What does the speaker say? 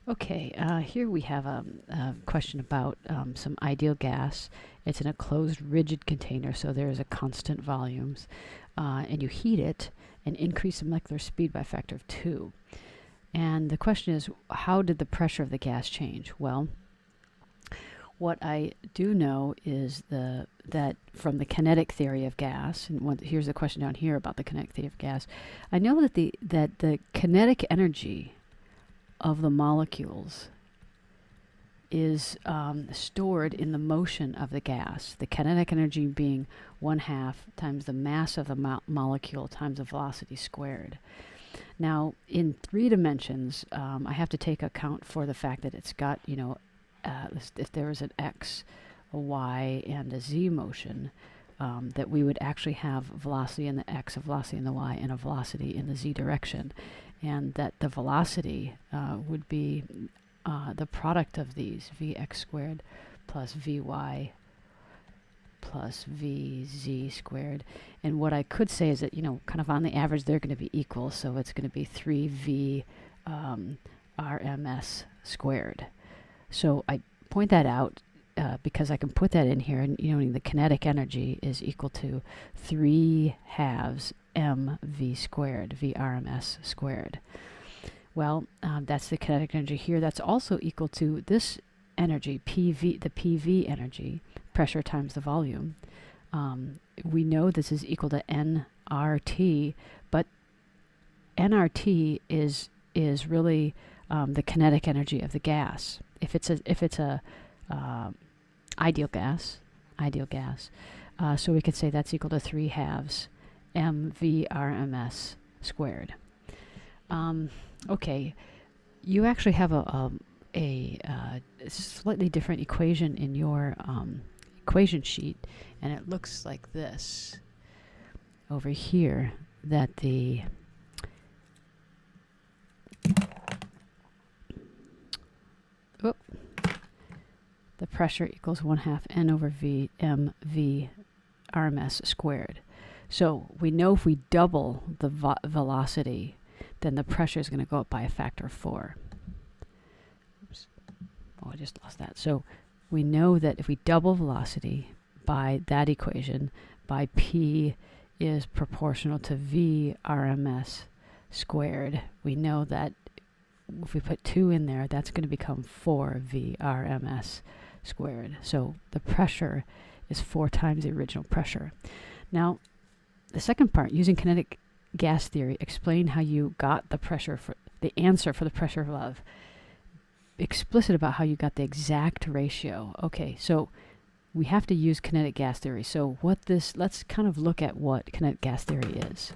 Okay, here we have a question about some ideal gas. It's in a closed, rigid container, so there is a constant volumes, and you heat it and increase the molecular speed by a factor of 2. And the question is, how did the pressure of the gas change? Well, what I do know is that from the kinetic theory of gas, and here's the question down here about the kinetic theory of gas. I know that the kinetic energy of the molecules is stored in the motion of the gas. The kinetic energy being 1/2 times the mass of the molecule times the velocity squared. Now, in 3 dimensions, I have to take account for the fact that it's got, if there was an x, a y, and a z motion, that we would actually have velocity in the x, a velocity in the y, and a velocity in the z direction. And that the velocity would be the product of these, vx squared plus vy plus vz squared. And what I could say is that, kind of on the average, they're going to be equal. So it's going to be 3v RMS squared. So I point that out because I can put that in here, and the kinetic energy is equal to 3/2 mv squared, vrms squared. Well, that's the kinetic energy here. That's also equal to this energy, PV, the PV energy, pressure times the volume. We know this is equal to nRT, but nRT is really the kinetic energy of the gas. If it's a ideal gas, so we could say that's equal to 3/2 mvrms squared. Okay, you actually have a slightly different equation in your equation sheet, and it looks like this over here, that the pressure equals 1/2 n over v mv RMS squared. So we know if we double the velocity, then the pressure is going to go up by a factor of 4. Oops. Oh, I just lost that. So we know that if we double velocity by that equation, by P is proportional to V RMS squared, we know that if we put 2 in there, that's going to become 4 V RMS squared. So the pressure is 4 times the original pressure. Now, the second part, using kinetic gas theory, explain how you got the pressure for the answer for the pressure of love. Explicit about how you got the exact ratio. Okay, so we have to use kinetic gas theory. So let's kind of look at what kinetic gas theory is.